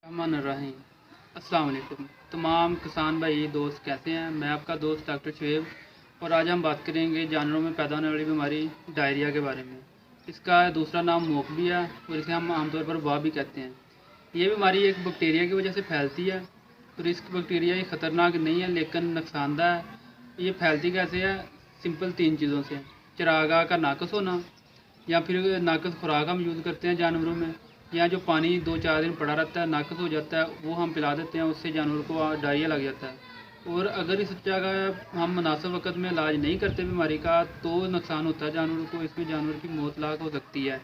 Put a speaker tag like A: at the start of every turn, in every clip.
A: रहमान अस्सलाम वालेकुम। तमाम किसान भाई दोस्त कैसे हैं। मैं आपका दोस्त डॉक्टर शुएब और आज हम बात करेंगे जानवरों में पैदा होने वाली बीमारी डायरिया के बारे में। इसका दूसरा नाम मोक भी है और इसे हम आमतौर पर वबा भी कहते हैं। ये बीमारी एक बैक्टीरिया की वजह से फैलती है और इस बैक्टीरिया ये ख़तरनाक नहीं है लेकिन नुकसानदा है। ये फैलती कैसे है? सिंपल 3 चीज़ों से। चरागाह का नाकस होना, या फिर नाकस खुराक हम यूज़ करते हैं जानवरों में, या जो पानी 2-4 दिन पड़ा रहता है नाकस हो जाता है वो हम पिला देते हैं, उससे जानवर को डायरिया लग जाता है। और अगर इस जगह हम मुनासिब वक्त में इलाज नहीं करते बीमारी का तो नुकसान होता है जानवर को, इसमें जानवर की मौत लाक हो सकती है।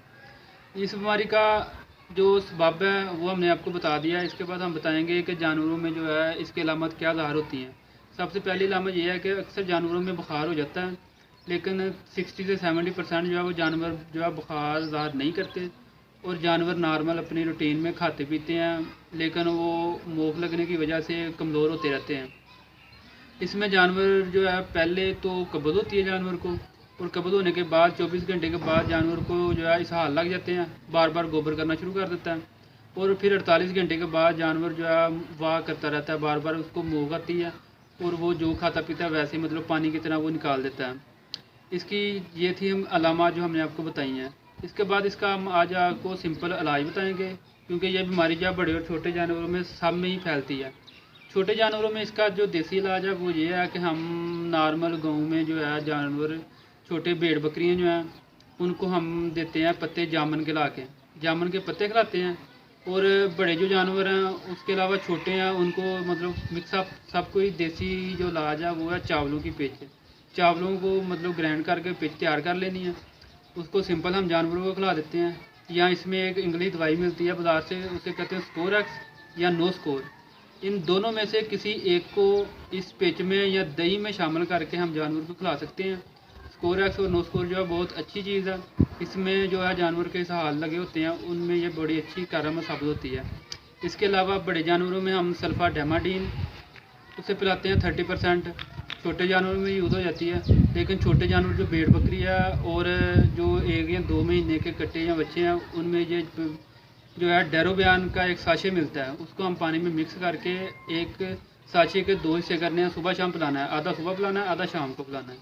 A: इस बीमारी का जो सबब है वो हमने आपको बता दिया। इसके बाद हम बताएंगे कि जानवरों में जो है इसकी अलामत क्या ज़ाहिर होती हैं। सबसे पहली अलामत ये है कि अक्सर जानवरों में बुखार हो जाता है, लेकिन 60 से 70% जो है वो जानवर जो है बुखार ज़ाहिर नहीं करते और जानवर नॉर्मल अपनी रूटीन में खाते पीते हैं, लेकिन वो मोक लगने की वजह से कमज़ोर होते रहते हैं। इसमें जानवर जो है पहले तो कब्ज़ होती है जानवर को, और कब्ज़ होने के बाद 24 घंटे के बाद जानवर को जो है इसहाल लग जाते हैं, बार बार गोबर करना शुरू कर देता है। और फिर 48 घंटे के बाद जानवर जो है वाह करता रहता है, बार बार उसको मोक आती है और वो जो खाता पीता है वैसे मतलब पानी की तरह वो निकाल देता है। इसकी ये थी हम अलामत जो हमने आपको बताई हैं। इसके बाद इसका हम आज आपको सिंपल इलाज बताएंगे, क्योंकि यह बीमारी जो बड़े और छोटे जानवरों में सब में ही फैलती है। छोटे जानवरों में इसका जो देसी इलाज है वो ये है कि हम नॉर्मल गाँव में जो है जानवर छोटे भेड़ बकरियाँ जो हैं उनको हम देते हैं पत्ते जामुन के ला के, जामुन के पत्ते खिलाते हैं। और बड़े जो जानवर हैं उसके अलावा छोटे हैं उनको मतलब मिक्सअप सब कोई देसी जो इलाज है वो है चावलों की पिच। चावलों को मतलब ग्राइंड करके पिच तैयार कर लेनी है, उसको सिंपल हम जानवरों को खिला देते हैं। या इसमें एक इंग्लिश दवाई मिलती है बाज़ार से, उसे कहते हैं स्कोरक्स या नो स्कोर। इन दोनों में से किसी एक को इस पिच में या दही में शामिल करके हम जानवर को खिला सकते हैं। स्कोरक्स और नो स्कोर जो है बहुत अच्छी चीज़ है। इसमें जो है जानवर के इसहाल लगे होते हैं उनमें ये बड़ी अच्छी कारगर साबित होती है। इसके अलावा बड़े जानवरों में हम सल्फाडेमाडीन उसे पिलाते हैं 30%। छोटे जानवरों में यूज़ हो जाती है, लेकिन छोटे जानवर जो भेड़ बकरी है और जो 1 या 2 महीने के कट्टे या बच्चे हैं उनमें ये जो है डेरोबियान का एक साशे मिलता है, उसको हम पानी में मिक्स करके एक साशे के 2 हिस्से करने हैं, सुबह शाम पिलाना है, आधा सुबह पिलाना है आधा शाम को पिलाना है।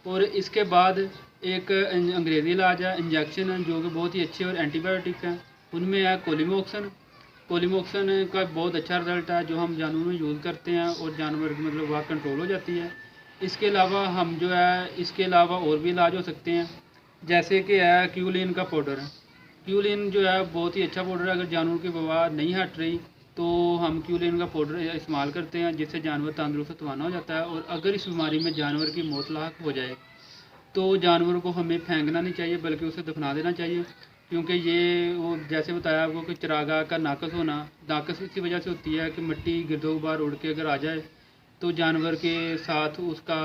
A: और इसके बाद एक अंग्रेज़ी इलाज है, इंजेक्शन है, जो कि बहुत ही अच्छे और एंटीबायोटिक हैं। उनमें है कोलिमोक्सन। कोलिमोक्सन का बहुत अच्छा रिज़ल्ट है जो हम जानवरों में यूज़ करते हैं और जानवर की मतलब वह कंट्रोल हो जाती है। इसके अलावा हम जो है इसके अलावा और भी इलाज हो सकते हैं, जैसे कि है क्यूलिन का पाउडर है। क्यूलिन जो है बहुत ही अच्छा पाउडर है। अगर जानवर की वबा नहीं हट रही तो हम क्यूलिन का पाउडर इस्तेमाल करते हैं, जिससे जानवर तंदुरुस्त तवाना हो जाता है। और अगर इस बीमारी में जानवर की मौत लाक हो जाए तो जानवर को हमें फेंकना नहीं चाहिए बल्कि उसे दफना देना चाहिए, क्योंकि ये वो जैसे बताया आपको कि चरागाह का नाकस होना, नाकस इसी वजह से होती है कि मिट्टी गिरदोबार उड़ के अगर आ जाए तो जानवर के साथ उसका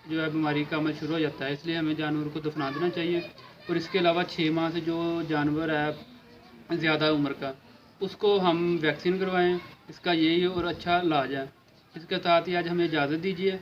A: जो है बीमारी का अमल शुरू हो जाता है। इसलिए हमें जानवर को दफना देना चाहिए। और इसके अलावा 6 माह से जो जानवर है ज़्यादा उम्र का, उसको हम वैक्सीन करवाएं। इसका यही और अच्छा इलाज है। इसके साथ ही आज हमें इजाज़त दीजिए।